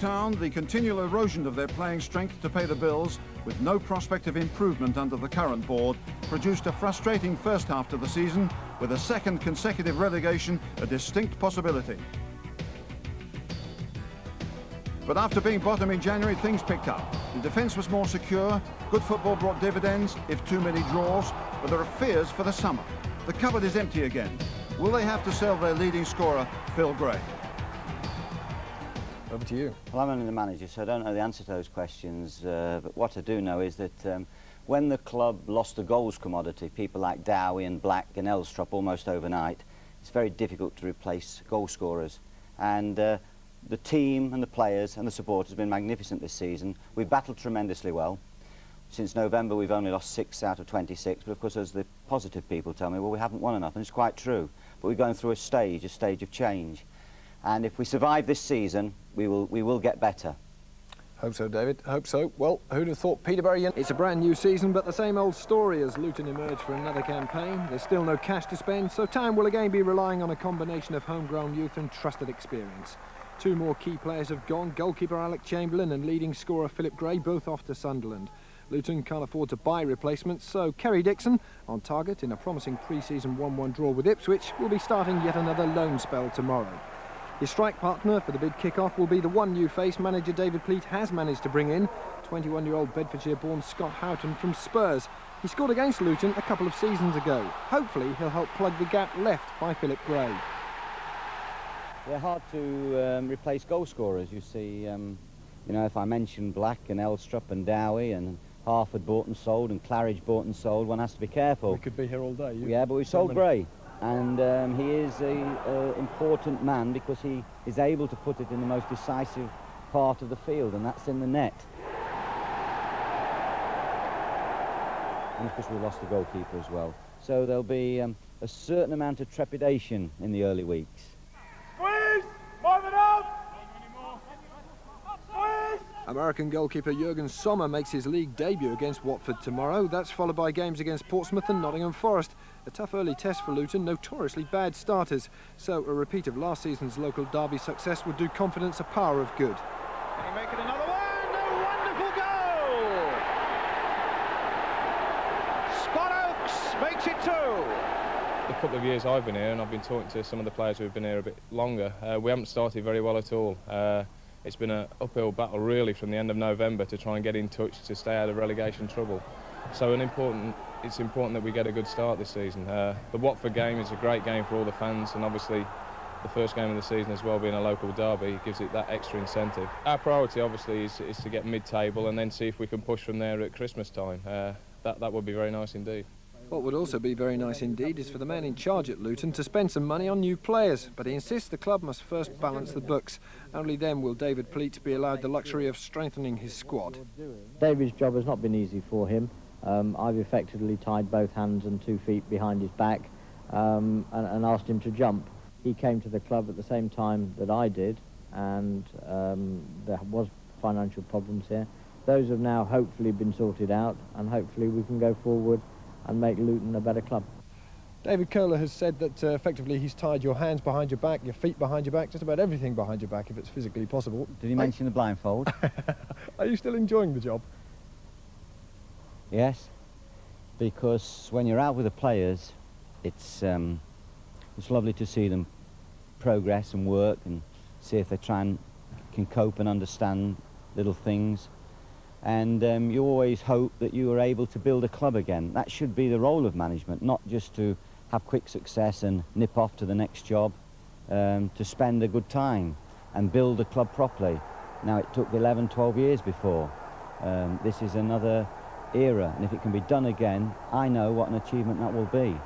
Town, the continual erosion of their playing strength to pay the bills, with no prospect of improvement under the current board, produced a frustrating first half to the season, with a second consecutive relegation a distinct possibility. But after being bottom in January, things picked up. The defence was more secure, good football brought dividends, if too many draws, but there are fears for the summer. The cupboard is empty again. Will they have to sell their leading scorer, Phil Gray? Over to you. Well, I'm only the manager, so I don't know the answer to those questions, but what I do know is that when the club lost the goals commodity, people like Dowie and Black and Elstrop almost overnight, it's very difficult to replace goal scorers. And the team and the players and the supporters have been magnificent this season. We've battled tremendously well. Since November, we've only lost 6 out of 26, but of course, as the positive people tell me, well, we haven't won enough, and it's quite true. But we're going through a stage of change. And if we survive this season, we will get better. Hope so, David. Hope so. Well, who'd have thought Peterborough... It's a brand new season, but the same old story as Luton emerge for another campaign. There's still no cash to spend, so Town will again be relying on a combination of homegrown youth and trusted experience. 2 more key players have gone, goalkeeper Alec Chamberlain and leading scorer Philip Gray, both off to Sunderland. Luton can't afford to buy replacements, so Kerry Dixon, on target in a promising pre-season 1-1 draw with Ipswich, will be starting yet another loan spell tomorrow. His strike partner for the big kick-off will be the one new face manager David Pleat has managed to bring in, 21-year-old Bedfordshire-born Scott Houghton from Spurs. He scored against Luton a couple of seasons ago. Hopefully he'll help plug the gap left by Philip Gray. They're hard to replace goal scorers. You see, you know, if I mention Black and Elstrop and Dowie and Harford bought and sold and Claridge bought and sold, one has to be careful. We could be here all day. Yeah, but we sold Gray. And he is an important man because he is able to put it in the most decisive part of the field, and that's in the net. And of course we lost the goalkeeper as well. So there'll be a certain amount of trepidation in the early weeks. American goalkeeper Jurgen Sommer makes his league debut against Watford tomorrow. That's followed by games against Portsmouth and Nottingham Forest. A tough early test for Luton, notoriously bad starters. So a repeat of last season's local derby success would do confidence a power of good. Can he make it another one? A wonderful goal! Scott Oakes makes it 2. The couple of years I've been here, and I've been talking to some of the players who have been here a bit longer, we haven't started very well at all. It's been an uphill battle really from the end of November to try and get in touch to stay out of relegation trouble. So it's important that we get a good start this season. The Watford game is a great game for all the fans, and obviously the first game of the season as well, being a local derby, gives it that extra incentive. Our priority obviously is to get mid-table and then see if we can push from there at Christmas time. That would be very nice indeed. What would also be very nice indeed is for the man in charge at Luton to spend some money on new players, but he insists the club must first balance the books. Only then will David Pleat be allowed the luxury of strengthening his squad. David's job has not been easy for him. I've effectively tied both hands and 2 feet behind his back and asked him to jump. He came to the club at the same time that I did, and there was financial problems here. Those have now hopefully been sorted out, and hopefully we can go forward and make Luton a better club. David Kohler has said that effectively he's tied your hands behind your back, your feet behind your back, just about everything behind your back if it's physically possible. Did he mention the blindfold? Are you still enjoying the job? Yes, because when you're out with the players, it's lovely to see them progress and work and see if they can cope and understand little things. And you always hope that you are able to build a club again. That should be the role of management, not just to have quick success and nip off to the next job, to spend a good time and build a club properly. Now, it took 11, 12 years before. This is another era, and if it can be done again, I know what an achievement that will be.